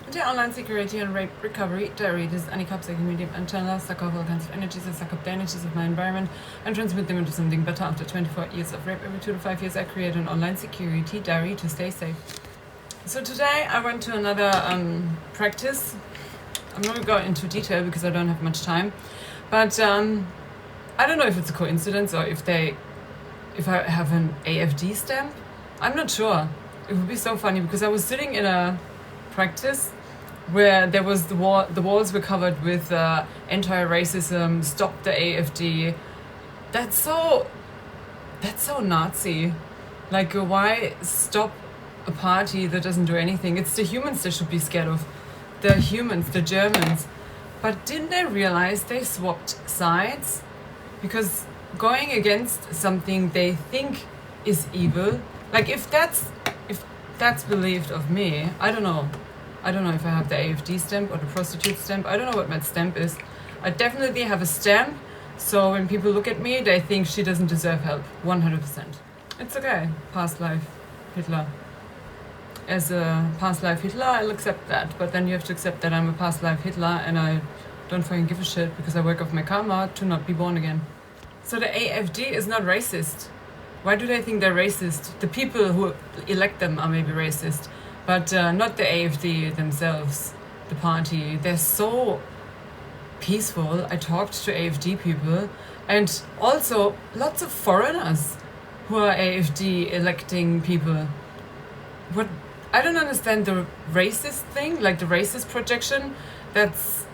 Into online security and rape recovery diary. This is any psychic medium and channel, suck off all kinds of energies, I suck up the energies of my environment and transmit them into something better. After 24 years of rape, every 2 to 5 years I create an online security diary to stay safe. So today I went to another practice. I'm not going to go into detail because I don't have much time, but I don't know if it's a coincidence or if I have an AFD stamp. I'm not sure. It would be so funny because I was sitting in a practice where there was the walls were covered with anti-racism, stop the AFD. That's so Nazi. Like, why stop a party that doesn't do anything? It's the humans they should be scared of. The humans, the Germans. But didn't they realize they swapped sides? Because going against something they think is evil, like if that's believed of me, I don't know if I have the AFD stamp or the prostitute stamp. I don't know what my stamp is. I definitely have a stamp, so when people look at me, they think she doesn't deserve help, 100%. It's okay, past life Hitler. As a past life Hitler, I'll accept that, but then you have to accept that I'm a past life Hitler and I don't fucking give a shit because I work off my karma to not be born again. So the AFD is not racist. Why do they think they're racist? The people who elect them are maybe racist, but not the AFD themselves, the party. They're so peaceful. I talked to AFD people and also lots of foreigners who are AFD electing people. What? I don't understand the racist thing, like the racist projection. That's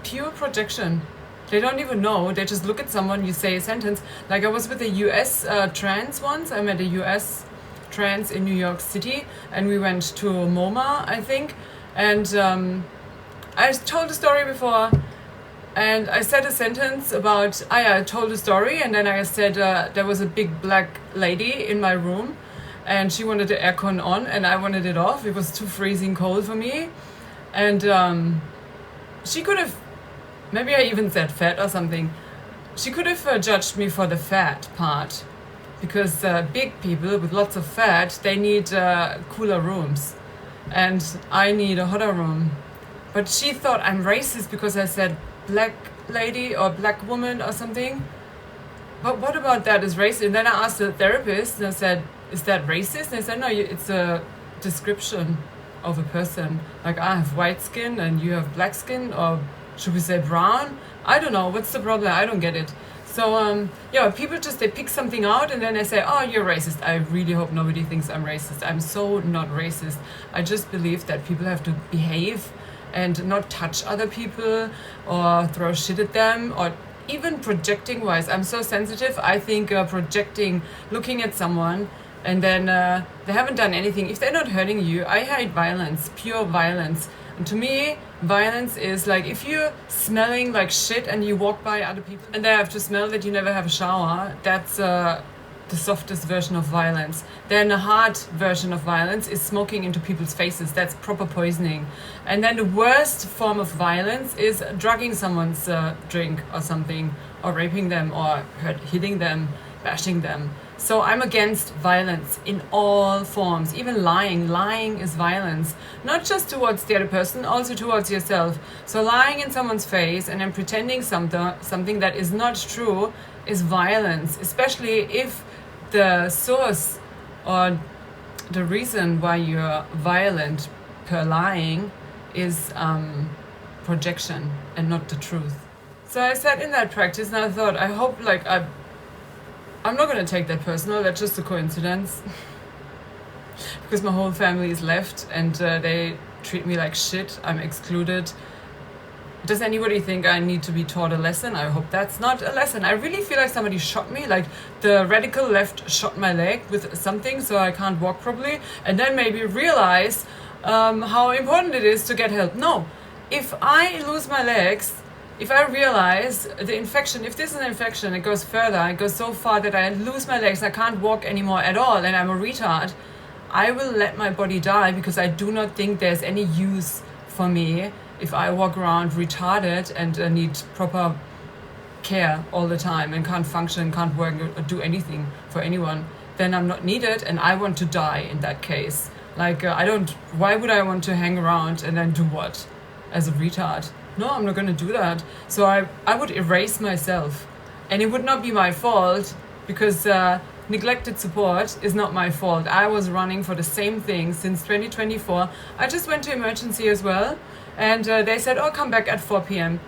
pure projection. They don't even know. They just look at someone, you say a sentence. Like I was with a US trans once. I met a US trans in New York City and we went to MoMA, I think. And I told a story before and I said a sentence about, I told a story and then I said there was a big black lady in my room and she wanted the aircon on and I wanted it off. It was too freezing cold for me. And she could have, maybe I even said fat or something. She could have judged me for the fat part. Because big people with lots of fat, they need cooler rooms. And I need a hotter room. But she thought I'm racist because I said black lady or black woman or something. But what about that is racist? And then I asked the therapist and I said, is that racist? And they said, no, it's a description of a person. Like I have white skin and you have black skin, or should we say brown? I don't know. What's the problem? I don't get it. So, people just, they pick something out and then they say, oh, you're racist. I really hope nobody thinks I'm racist. I'm so not racist. I just believe that people have to behave and not touch other people or throw shit at them, or even projecting wise. I'm so sensitive. I think projecting, looking at someone and then they haven't done anything. If they're not hurting you, I hate violence, pure violence. And to me, violence is like if you're smelling like shit and you walk by other people and they have to smell that you never have a shower, that's the softest version of violence. Then a hard version of violence is smoking into people's faces. That's proper poisoning. And then the worst form of violence is drugging someone's drink or something, or raping them, or hitting them, bashing them. So I'm against violence in all forms, even lying. Lying is violence, not just towards the other person, also towards yourself. So lying in someone's face and then pretending something that is not true is violence, especially if the source or the reason why you're violent per lying is projection and not the truth. So I sat in that practice and I thought, I hope I'm not going to take that personal, that's just a coincidence. Because my whole family is left and they treat me like shit, I'm excluded. Does anybody think I need to be taught a lesson? I hope that's not a lesson. I really feel like somebody shot me, like the radical left shot my leg with something so I can't walk properly, and then maybe realize how important it is to get help. No, if I lose my legs, if I realize the infection, if this is an infection, it goes further, it goes so far that I lose my legs, I can't walk anymore at all, and I'm a retard, I will let my body die because I do not think there's any use for me if I walk around retarded and need proper care all the time and can't function, can't work or do anything for anyone. Then I'm not needed and I want to die in that case. Like, why would I want to hang around and then do what? As a retard? No, I'm not gonna do that. So I would erase myself. And it would not be my fault, because neglected support is not my fault. I was running for the same thing since 2024. I just went to emergency as well, and they said, oh, come back at 4 p.m.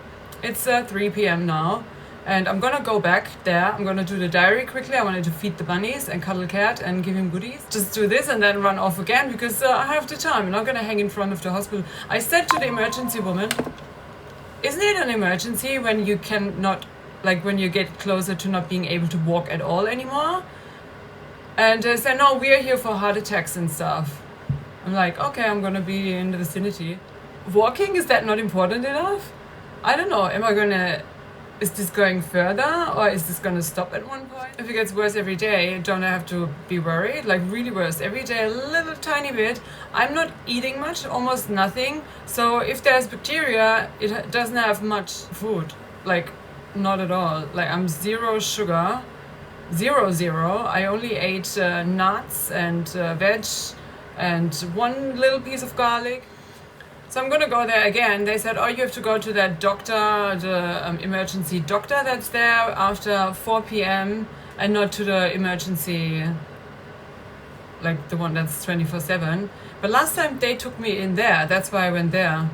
It's 3 p.m. now, and I'm gonna go back there. I'm gonna do the diary quickly. I wanted to feed the bunnies and cuddle cat and give him goodies. Just do this and then run off again, because I have the time. I'm not gonna hang in front of the hospital. I said to the emergency woman, isn't it an emergency when you cannot, like when you get closer to not being able to walk at all anymore? And they said, no, we are here for heart attacks and stuff. I'm like, okay, I'm gonna be in the vicinity. Walking, is that not important enough? I don't know, is this going further, or is this gonna stop at one point? If it gets worse every day, don't I have to be worried? Like really worse, every day a little tiny bit. I'm not eating much, almost nothing. So if there's bacteria, it doesn't have much food. Like, not at all. Like, I'm zero sugar. Zero. I only ate nuts and veg and one little piece of garlic. So I'm gonna go there again. They said, oh, you have to go to that doctor, the emergency doctor that's there after 4 p.m. and not to the emergency, like the one that's 24/7. But last time they took me in there, that's why I went there.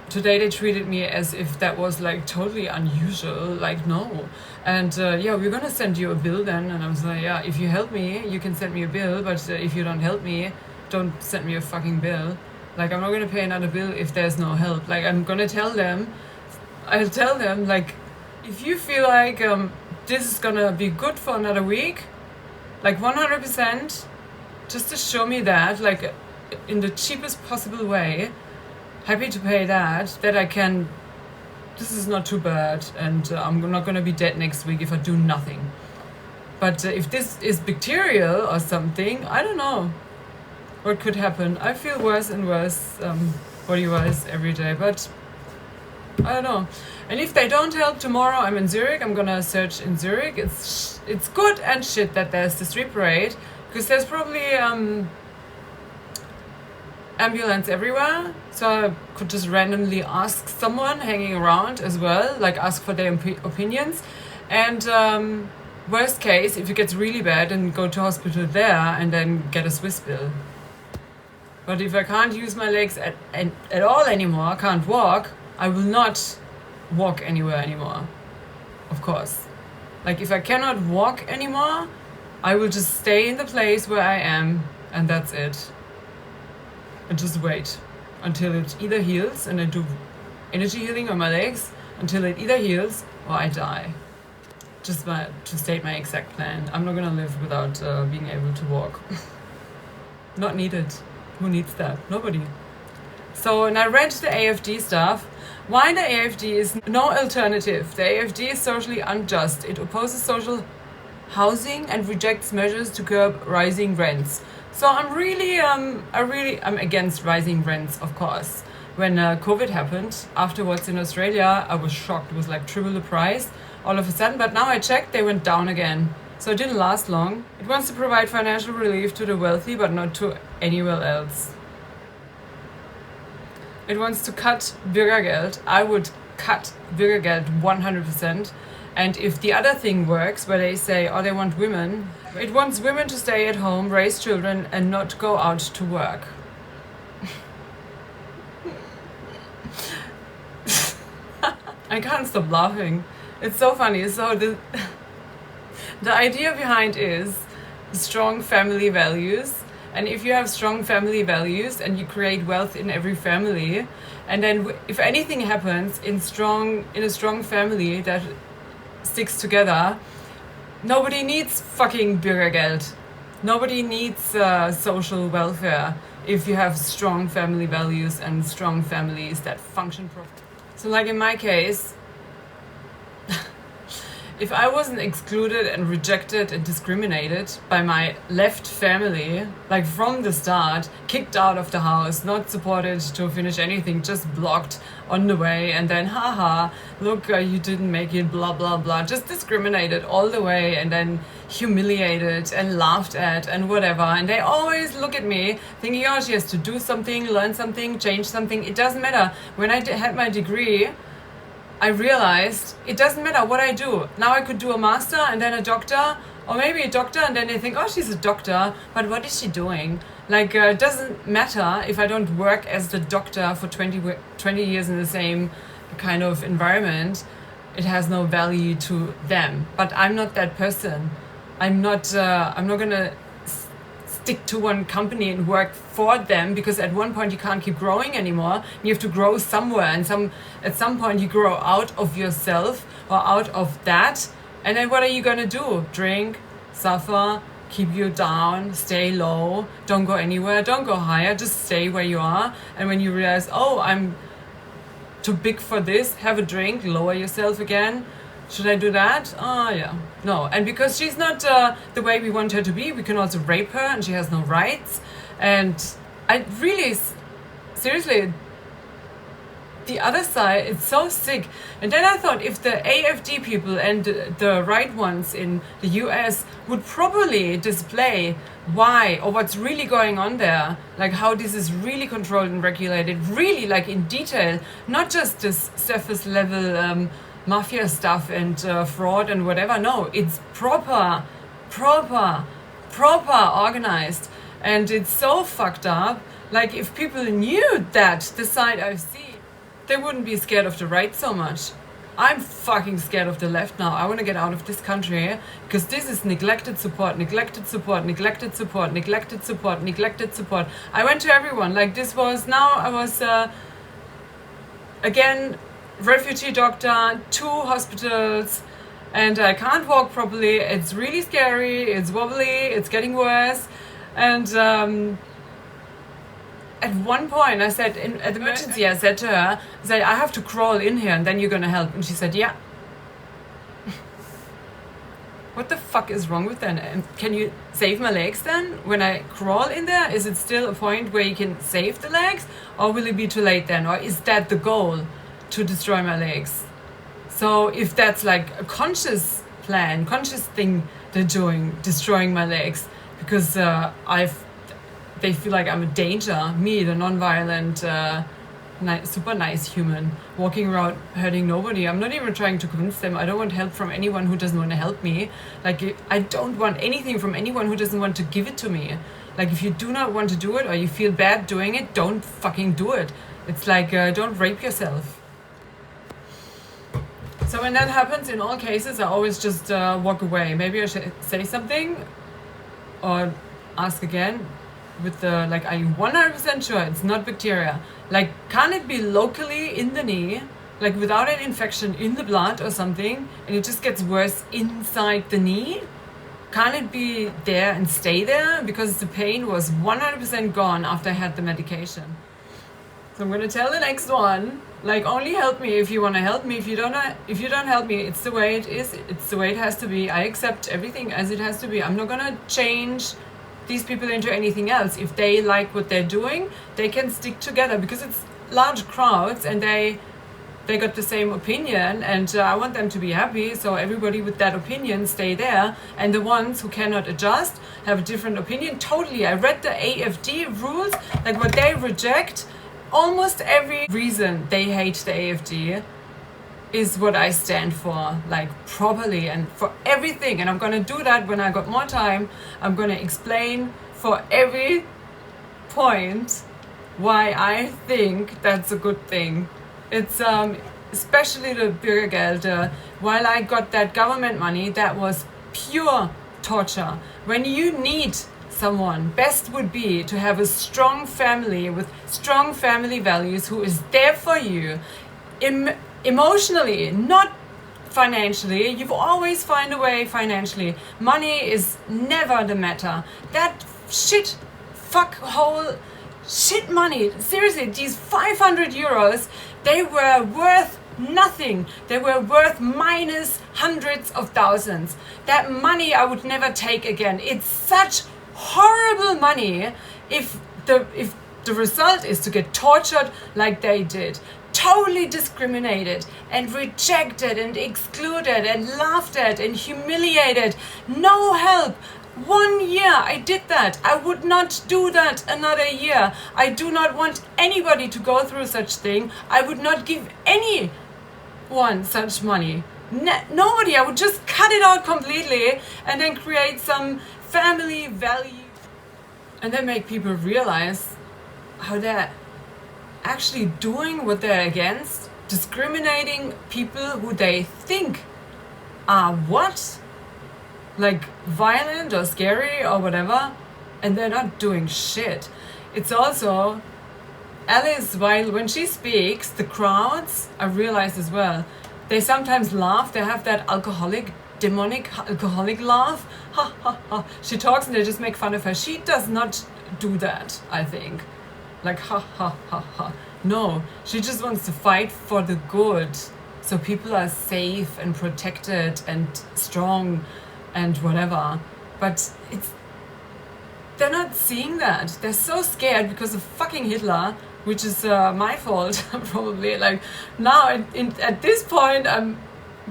Today they treated me as if that was like totally unusual, like no. And yeah, we're gonna send you a bill then. And I was like, yeah, if you help me, you can send me a bill, but if you don't help me, don't send me a fucking bill. Like, I'm not gonna pay another bill if there's no help. Like, I'll tell them, like, if you feel like this is gonna be good for another week, like 100%, just to show me that, like, in the cheapest possible way, happy to pay that I can, this is not too bad, and I'm not gonna be dead next week if I do nothing. But if this is bacterial or something, I don't know what could happen. I feel worse and worse body-wise every day, but I don't know. And if they don't help tomorrow, I'm in Zurich. I'm gonna search in Zurich. It's good and shit that there's the street parade, because there's probably ambulance everywhere, so I could just randomly ask someone hanging around as well, like ask for their opinions. And worst case, if it gets really bad, then go to hospital there and then get a Swiss bill. But if I can't use my legs at all anymore, can't walk, I will not walk anywhere anymore, of course. Like, if I cannot walk anymore, I will just stay in the place where I am, and that's it. And just wait until it either heals, and I do energy healing on my legs, until it either heals or I die. Just to state my exact plan. I'm not gonna live without being able to walk. Not needed. Who needs that? Nobody. So, and I read the AFD stuff. Why the AFD is no alternative. The AFD is socially unjust. It opposes social housing and rejects measures to curb rising rents. So I'm against rising rents, of course. When COVID happened, afterwards in Australia, I was shocked. It was like triple the price all of a sudden. But now I checked, they went down again. So it didn't last long. It wants to provide financial relief to the wealthy, but not to anyone else. It wants to cut Bürgergeld. I would cut Bürgergeld 100%. And if the other thing works, where they say, oh, they want women, it wants women to stay at home, raise children, and not go out to work. I can't stop laughing. It's so funny. So the idea behind is strong family values. And if you have strong family values and you create wealth in every family, and then if anything happens in a strong family that sticks together, nobody needs fucking Bürgergeld. Nobody needs social welfare if you have strong family values and strong families that function properly. So like in my case, if I wasn't excluded and rejected and discriminated by my left family, like from the start, kicked out of the house, not supported to finish anything, just blocked on the way, and then haha, look, you didn't make it, blah blah blah, just discriminated all the way, and then humiliated and laughed at and whatever. And they always look at me thinking, oh, she has to do something, learn something, change something. It doesn't matter. When I had my degree, I realized it doesn't matter what I do. Now I could do a master and then a doctor, or maybe a doctor, and then they think, oh, she's a doctor, but what is she doing? Like, it doesn't matter if I don't work as the doctor for 20 years in the same kind of environment. It has no value to them. But I'm not that person. I'm not gonna stick to one company and work for them, because at one point you can't keep growing anymore. You have to grow somewhere, and at some point you grow out of yourself or out of that. And then what are you gonna do? Drink, suffer, keep you down, stay low, don't go anywhere, don't go higher, just stay where you are. And when you realize, oh, I'm too big for this, have a drink, lower yourself again. Should I do that? Oh, yeah. No. And because she's not the way we want her to be, we can also rape her, and she has no rights. And I really, seriously, the other side, it's so sick. And then I thought, if the AFD people and the right ones in the US would properly display why, or what's really going on there, like how this is really controlled and regulated, really like in detail, not just this surface level mafia stuff and fraud and whatever. No, it's proper organized. And it's so fucked up. Like, if people knew that, the side I've seen, they wouldn't be scared of the right so much. I'm fucking scared of the left now. I want to get out of this country, because this is neglected support, neglected support, neglected support, neglected support, neglected support. I went to everyone. Like, this was, now I was, again, refugee doctor, 2 hospitals, and I can't walk properly. It's really scary, it's wobbly, it's getting worse. And at one point I said, at the emergency, I said to her, I have to crawl in here and then you're gonna help. And she said, yeah. What the fuck is wrong with that? And can you save my legs then? When I crawl in there, is it still a point where you can save the legs? Or will it be too late then? Or is that the goal, to destroy my legs? So if that's like a conscious plan, conscious thing they're doing, destroying my legs, because they feel like I'm a danger, me, the non-violent, super nice human, walking around hurting nobody. I'm not even trying to convince them. I don't want help from anyone who doesn't want to help me. Like, I don't want anything from anyone who doesn't want to give it to me. Like, if you do not want to do it, or you feel bad doing it, don't fucking do it. It's like, don't rape yourself. So when that happens, in all cases, I always just walk away. Maybe I should say something, or ask again with the, like, are you 100% sure it's not bacteria? Like, can it be locally in the knee, like without an infection in the blood or something, and it just gets worse inside the knee? Can it be there and stay there? Because the pain was 100% gone after I had the medication. So I'm gonna tell the next one, like, only help me if you want to help me. If you don't help me, it's the way it is. It's the way it has to be. I accept everything as it has to be. I'm not gonna change these people into anything else. If they like what they're doing, they can stick together, because it's large crowds and they got the same opinion, and I want them to be happy. So everybody with that opinion stay there, and the ones who cannot adjust have a different opinion. Totally. I read the AFD rules, like what they reject. Almost every reason they hate the AFD is what I stand for, like, properly, and for everything. And I'm gonna do that when I got more time. I'm gonna explain for every point why I think that's a good thing. It's especially the Bürgergeld. While I got that government money, that was pure torture. When you need someone, best would be to have a strong family with strong family values who is there for you emotionally, not financially. You've always find a way financially. Money is never the matter. That shit, shit money. Seriously, these 500 euros, they were worth Nothing. They were worth minus hundreds of thousands. That money I would never take again. It's such horrible money if the result is to get tortured like they did. Totally discriminated and rejected and excluded and laughed at and humiliated. No help. 1 year I did that. I would not do that another year. I do not want anybody to go through such thing. I would not give anyone such money. Nobody. I would just cut it out completely and then create some family value and then make people realize how they're actually doing what they're against, discriminating people who they think are what? Like violent or scary or whatever, and they're not doing shit. It's also Alice, when she speaks, the crowds, I realized as well, they sometimes laugh. They have that demonic alcoholic laugh. Ha ha ha. She talks and they just make fun of her. She does not do that, I think. Like ha ha ha ha. No, she just wants to fight for the good, so people are safe and protected and strong and whatever. But they're not seeing that. They're so scared because of fucking Hitler, which is my fault probably. Like now at this point,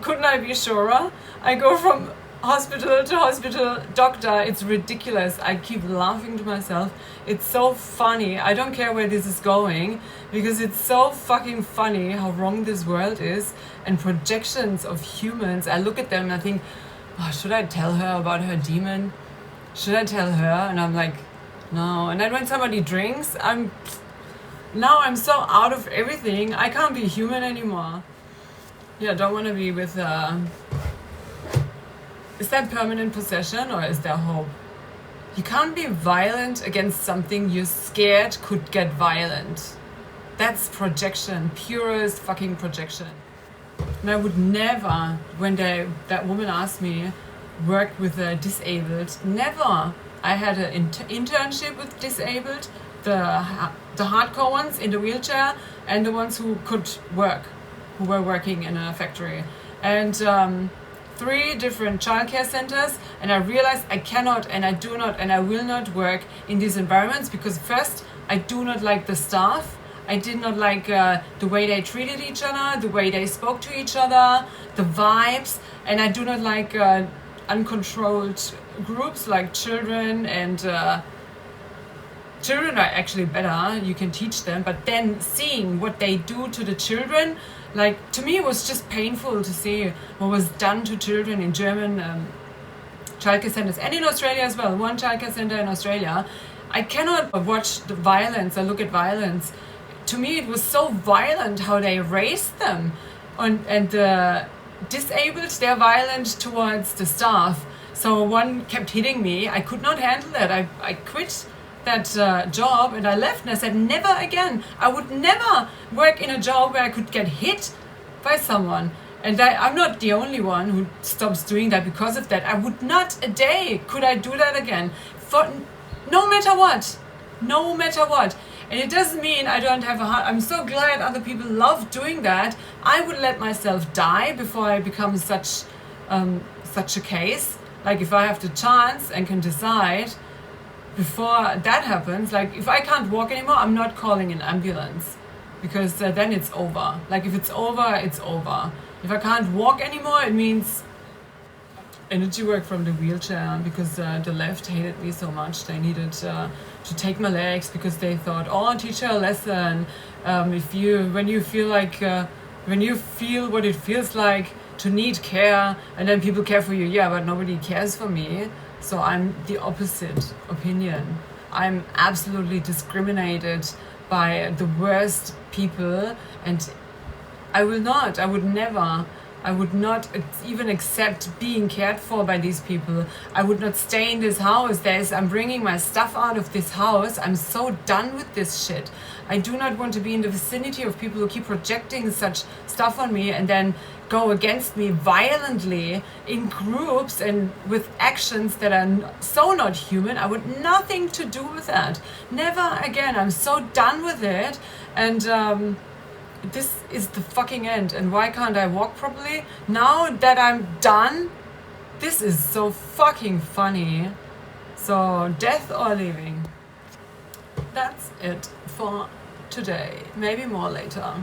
couldn't I be surer? I go from hospital to hospital, doctor. It's ridiculous. I keep laughing to myself. It's so funny. I don't care where this is going because it's so fucking funny how wrong this world is and projections of humans. I look at them and I think, oh, should I tell her about her demon? Should I tell her? And I'm like, no. And then when somebody drinks, I'm so out of everything. I can't be human anymore. Yeah, don't want to be with is that permanent possession or is there hope? You can't be violent against something you're scared could get violent. That's projection, purest fucking projection. And I would never, when that woman asked me, work with the disabled, never. I had an internship with disabled, the hardcore ones in the wheelchair and the ones who could work, who were working in a factory. And 3 different childcare centers, and I realized I cannot and I do not and I will not work in these environments because first, I do not like the staff. I did not like the way they treated each other, the way they spoke to each other, the vibes, and I do not like uncontrolled groups like children, and children are actually better, you can teach them, but then seeing what they do to the children, like to me it was just painful to see what was done to children in German childcare centers and in Australia as well. 1 childcare center in Australia. I cannot watch the violence or look at violence. To me it was so violent how they raised them, and the disabled, they're violent towards the staff. So one kept hitting me. I could not handle that. I quit that job and I left and I said never again. I would never work in a job where I could get hit by someone. And I'm not the only one who stops doing that because of that. I would not a day could I do that again. For no matter what. No matter what. And it doesn't mean I don't have a heart. I'm so glad other people love doing that. I would let myself die before I become such a case. Like if I have the chance and can decide before that happens, like if I can't walk anymore, I'm not calling an ambulance because then it's over. Like if it's over, it's over. If I can't walk anymore, it means energy work from the wheelchair because the left hated me so much. They needed to take my legs because they thought, oh, teach her a lesson. When you feel what it feels like to need care, and then people care for you, yeah, but nobody cares for me. So I'm the opposite opinion. I'm absolutely discriminated by the worst people, and I would not even accept being cared for by these people. I would not stay in this house. I'm bringing my stuff out of this house. I'm so done with this shit. I do not want to be in the vicinity of people who keep projecting such stuff on me and then go against me violently in groups and with actions that are so not human. I want nothing to do with that. Never again. I'm so done with it. And this is the fucking end, and why can't I walk properly? Now that I'm done, this is so fucking funny. So, death or leaving. That's it for today. Maybe more later.